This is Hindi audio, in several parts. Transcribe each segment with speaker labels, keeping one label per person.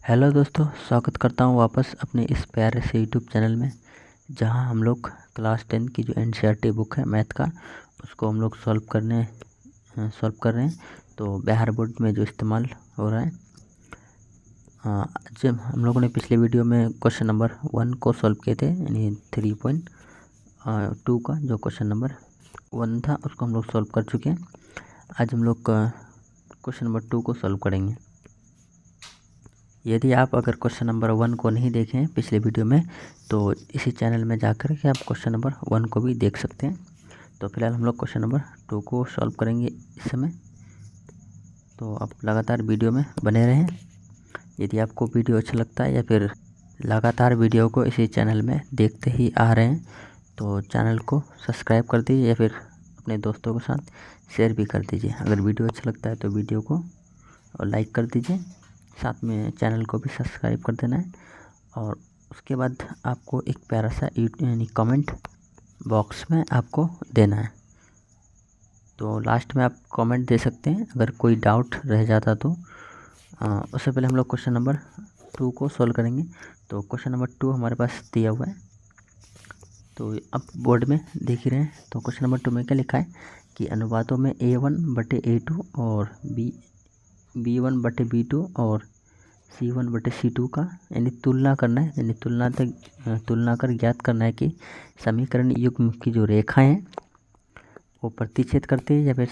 Speaker 1: हेलो दोस्तों, स्वागत करता हूँ वापस अपने इस प्यारे से यूट्यूब चैनल में, जहाँ हम लोग क्लास 10 की जो एनसीईआरटी बुक है मैथ का, उसको हम लोग सॉल्व कर रहे हैं। तो बिहार बोर्ड में जो इस्तेमाल हो रहा है, जब हम लोगों ने पिछले वीडियो में क्वेश्चन नंबर 1 को सॉल्व किए थे, यानी 3.2 का जो क्वेश्चन नंबर 1 था उसको हम लोग सॉल्व कर चुके हैं। आज हम लोग क्वेश्चन नंबर 2 को सॉल्व करेंगे। यदि आप अगर क्वेश्चन नंबर 1 को नहीं देखें हैं पिछले वीडियो में, तो इसी चैनल में जाकर के आप क्वेश्चन नंबर 1 को भी देख सकते हैं। तो फिलहाल हम लोग क्वेश्चन नंबर 2 को सॉल्व करेंगे इस समय। तो आप लगातार वीडियो में बने रहें। यदि आपको वीडियो अच्छा लगता है या फिर लगातार वीडियो को इसी चैनल में देखते ही आ रहे हैं, तो चैनल को सब्सक्राइब कर दीजिए या फिर अपने दोस्तों के साथ शेयर भी कर दीजिए। अगर वीडियो अच्छा लगता है तो वीडियो को लाइक कर दीजिए, साथ में चैनल को भी सब्सक्राइब कर देना है। और उसके बाद आपको एक प्यारा सा यानी कमेंट बॉक्स में आपको देना है। तो लास्ट में आप कमेंट दे सकते हैं अगर कोई डाउट रह जाता तो। उससे पहले हम लोग क्वेश्चन नंबर 2 को सॉल्व करेंगे। तो क्वेश्चन नंबर 2 हमारे पास दिया हुआ है, तो अब बोर्ड में देख ही रहे हैं। तो क्वेश्चन नंबर 2 में क्या लिखा है कि अनुपातों में A1/A2 और B1/B2 और C1/C2 का यानी तुलना करना है, यानी तुलना कर ज्ञात करना है कि समीकरण युग्म की जो रेखाएं हैं वो प्रतिच्छेद करते हैं या फिर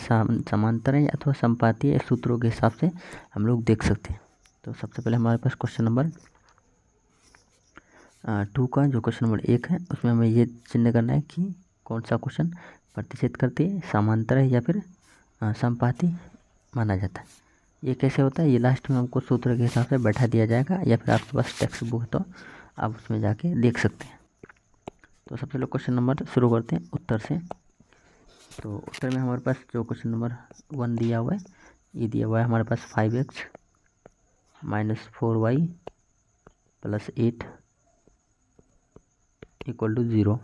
Speaker 1: समांतर है अथवा समपाती है। सूत्रों के हिसाब से हम लोग देख सकते हैं। तो सबसे पहले हमारे पास क्वेश्चन नंबर 2 का जो क्वेश्चन नंबर 1 है, उसमें हमें ये चिन्ह करना है कि कौन सा क्वेश्चन प्रतिच्छेद करते हैं, समांतर है या फिर समपाती माना जाता है। ये कैसे होता है, ये लास्ट में हमको सूत्र के हिसाब से बैठा दिया जाएगा, या फिर आपके पास टेक्स्ट बुक तो आप उसमें जाके देख सकते हैं। तो सबसे पहले क्वेश्चन नंबर शुरू करते हैं उत्तर से। तो उत्तर में हमारे पास जो क्वेश्चन नंबर 1 दिया हुआ है, ये दिया हुआ है हमारे पास 5x - 4y + 8 = 0।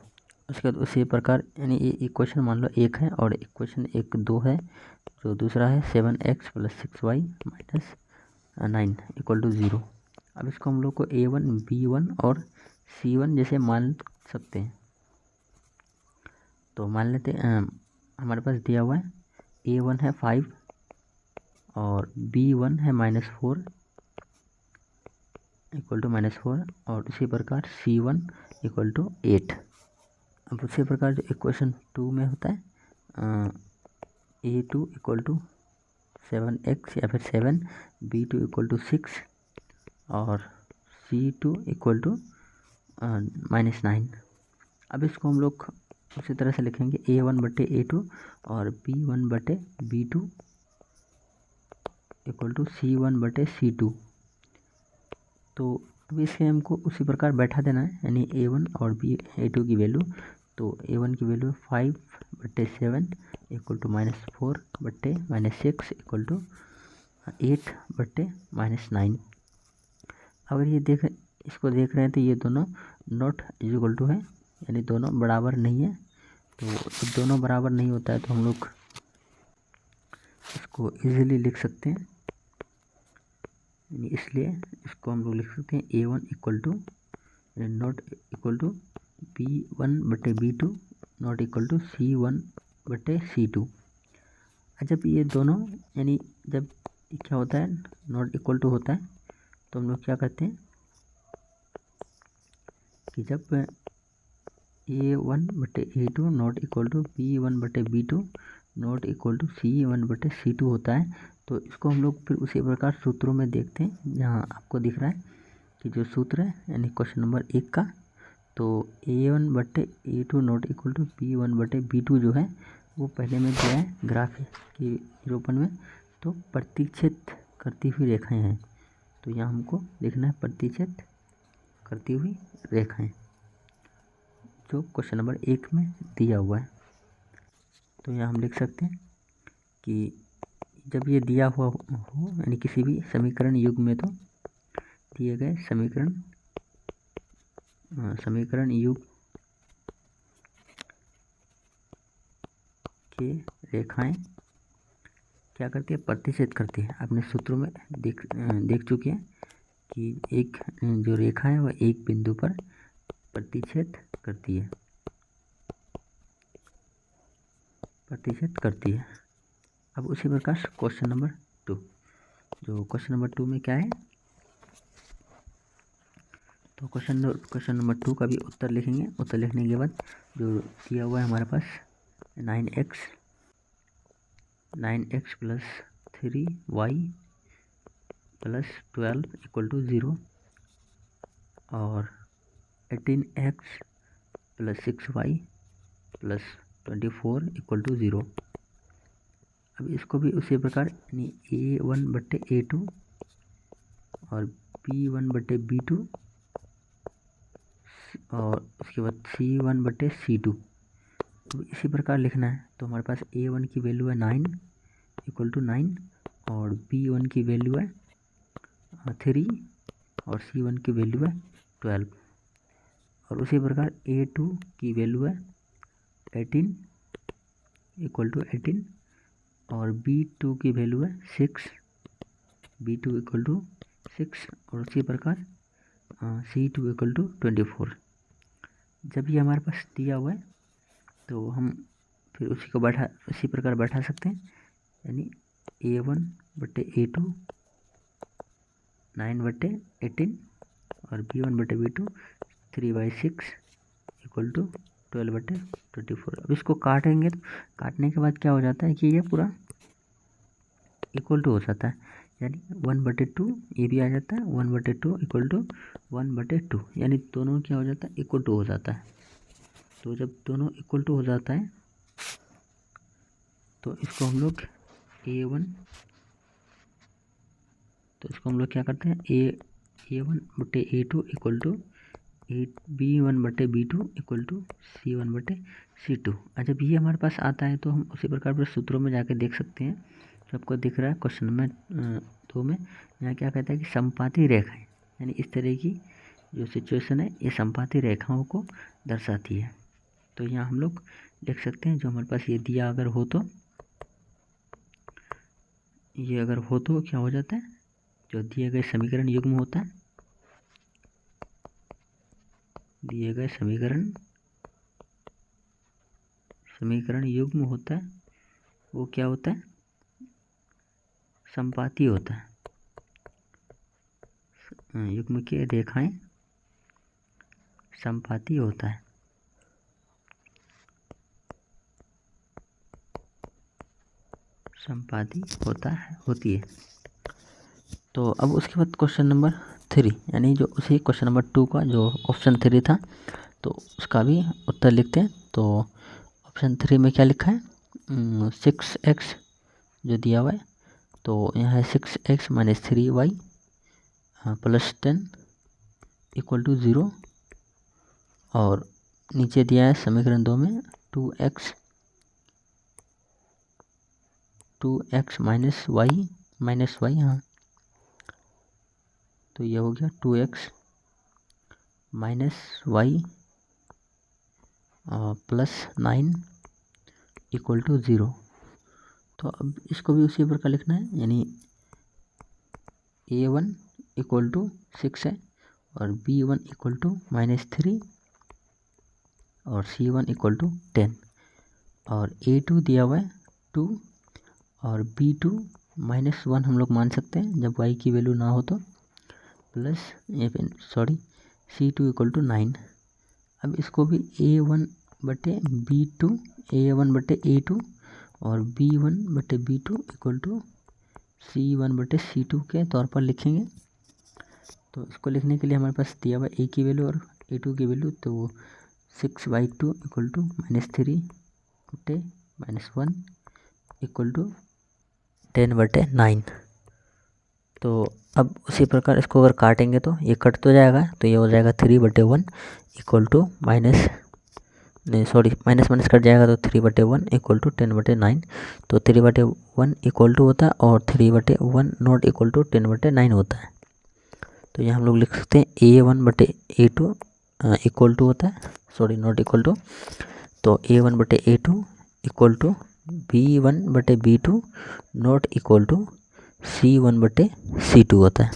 Speaker 1: उसके बाद उसी प्रकार यानी ये इक्वेशन मान लो 1 है और इक्वेशन 2 है। जो दूसरा है 7x + 6y - 9 = 0। अब इसको हम लोग को A1, B1 और C1 जैसे मान सकते हैं। तो मान लेते हैं हमारे पास दिया हुआ है A1 है 5 और B1 है -4 = -4 और इसी प्रकार C1 = 8। अब उसी प्रकार जो इक्वेशन 2 में होता है A2 = 7x या फिर 7, B2 = 6 और C2 = -9। अब इसको हम लोग उसी तरह से लिखेंगे A1/A2 और B1/B2 = C1/C2। तो अब इसे हमको उसी प्रकार बैठा देना है, यानी A1 और A2 की वैल्यू। तो A1 की वैल्यू 5/7 = -4/-6 = 8/-9। अगर ये इसको देख रहे हैं तो ये दोनों नॉट इक्वल टू है, यानी दोनों बराबर नहीं है। तो जब दोनों बराबर नहीं होता है तो हम लोग इसको इजीली लिख सकते हैं, इसलिए इसको हम लोग लिख सकते हैं A1 = not equal to B1/B2 not equal to C1/C2। जब ये दोनों यानी जब क्या होता है नॉट इक्वल टू होता है, तो हम लोग क्या करते हैं कि जब A1/A2 not equal to B1/B2 not equal to C1/C2 होता है, तो इसको हम लोग फिर उसी प्रकार सूत्रों में देखते हैं। जहाँ आपको दिख रहा है कि जो सूत्र है यानी क्वेश्चन नंबर 1 का, तो A1/A2 not equal to B1/B2 जो है वो पहले में दिया है ग्राफ के रूपन में। तो प्रतिच्छेद करती हुई रेखाएं हैं, तो यहाँ हमको लिखना है प्रतिच्छेद करती हुई रेखाएं, जो क्वेश्चन नंबर 1 में दिया हुआ है। तो यहाँ हम लिख सकते हैं कि जब ये दिया हुआ हो यानी किसी भी समीकरण युग में, तो दिए गए समीकरण युग के रेखाएं क्या करती है, प्रतिच्छेद करती है। अपने सूत्रों में देख चुके हैं कि एक जो रेखा है वह एक बिंदु पर प्रतिच्छेद करती है। अब उसी प्रकार क्वेश्चन नंबर 2, जो क्वेश्चन नंबर 2 में क्या है, तो क्वेश्चन नंबर 2 का भी उत्तर लिखेंगे। उत्तर लिखने के बाद जो दिया हुआ है हमारे पास 9x plus 3y plus 12 equal to 0 और 18x plus 6y plus 24 equal to 0। अब इसको भी उसी प्रकार यानी A1/A2 और B1/B2 और उसके बाद C1/C2 तो इसी प्रकार लिखना है। तो हमारे पास A1 की वैल्यू है 9 इक्वल टू 9 और B1 की वैल्यू है 3 और C1 की वैल्यू है 12 और उसी प्रकार A2 की वैल्यू है 18 इक्वल टू 18 और B2 की वैल्यू है 6 B2 इक्वल टू 6 और उसी प्रकार C2 इक्वल टू 24। जब ये हमारे पास दिया हुआ है तो हम फिर उसी प्रकार बैठा सकते हैं, यानी A1/A2 9/18 और B1/B2 3/6 इक्वल टू 12/24। अब इसको काटेंगे तो काटने के बाद क्या हो जाता है कि ये पूरा इक्वल टू हो जाता है, यानी 1/2 ये भी आ जाता है 1/2 इक्वल टू 1/2 यानी दोनों क्या हो जाता है इक्वल टू हो जाता है। तो जब दोनों इक्वल टू हो जाता है तो इसको हम लोग क्या करते हैं A1/A2 equal to B1/B2 equal to C1/C2। जब ये हमारे पास आता है तो हम उसी प्रकार पर सूत्रों में जाके देख सकते हैं। सबको दिख रहा है क्वेश्चन में 2 में यहाँ क्या कहता है कि समपाती रेखाएं, यानी इस तरह की जो सिचुएशन है ये समपाती रेखाओं को दर्शाती है। तो यहाँ हम लोग लिख सकते हैं जो हमारे पास ये दिया अगर हो तो क्या हो जाता है, जो दिए गए समीकरण युग्म होता है, दिए गए समीकरण युग्म होता है वो क्या होता है समपाती होता है। युग्म की रेखाएं समपाती होता है। होती है। तो अब उसके बाद क्वेश्चन नंबर 3 यानी जो उसी क्वेश्चन नंबर 2 का जो ऑप्शन 3 था तो उसका भी उत्तर लिखते हैं। तो ऑप्शन 3 में क्या लिखा है 6x जो दिया हुआ है तो यहाँ है 6x minus 3y plus 10 equal to 0 और नीचे दिया है समीकरण 2 में 2x माइनस y हाँ, तो ये हो गया 2x minus y plus 9 equal to 0। तो अब इसको भी उसी प्रकार लिखना है, यानी A1 इक्वल टू 6 है और B1 इक्वल टू -3 और C1 इक्वल टू 10 और A2 दिया हुआ है 2 और B2 -1 हम लोग मान सकते हैं जब y की वैल्यू ना हो तो, प्लस C2 इक्वल टू 9। अब इसको भी A1/A2 और B1/B2 इक्वल टू C1/C2 के तौर पर लिखेंगे। तो इसको लिखने के लिए हमारे पास दिया हुआ A की वैल्यू और A2 की वैल्यू, तो 6/2 इक्वल टू -3/-1 इक्वल टू 10/9। तो अब उसी प्रकार इसको अगर काटेंगे तो ये कट तो जाएगा, तो ये हो जाएगा 3/1 इक्वल टू माइनस कट जाएगा तो 3/1 इक्वल टू 10/9। तो 3/1 इक्वल टू होता है और 3/1 नॉट इक्वल टू 10/9 होता है। तो यहाँ हम लोग लिख सकते हैं A1/A2 इक्वल टू होता है नॉट इक्वल टू, तो A1/A2 equal to B1/B2 not equal to C1/C2 होता है।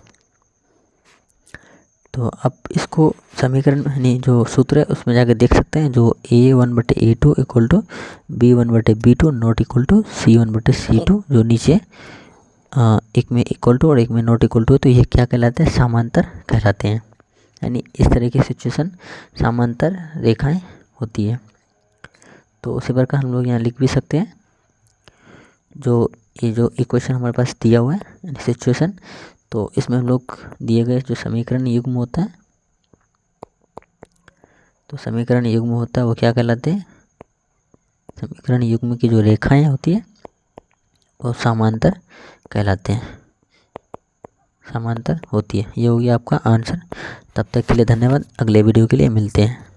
Speaker 1: तो अब इसको समीकरण यानी जो सूत्र है उसमें जाकर देख सकते हैं, जो A1/A2 equal to B1/B2 not equal to C1/C2, जो नीचे एक में इक्वल टू और एक में नॉट इक्वल टू, तो ये क्या कहलाते हैं, समांतर कहलाते हैं। यानी इस तरह की सिचुएशन समांतर रेखाएं होती है। तो उसी प्रकार हम लोग यहाँ लिख भी सकते हैं, ये जो इक्वेशन हमारे पास दिया हुआ है सिचुएशन, तो इसमें हम लोग दिए गए जो समीकरण युग्म होता है, तो समीकरण युग्म होता है वो क्या कहलाते हैं, समीकरण युग्म की जो रेखाएं होती है वो समांतर कहलाते हैं, समांतर होती है। ये हो गया आपका आंसर। तब तक के लिए धन्यवाद। अगले वीडियो के लिए मिलते हैं।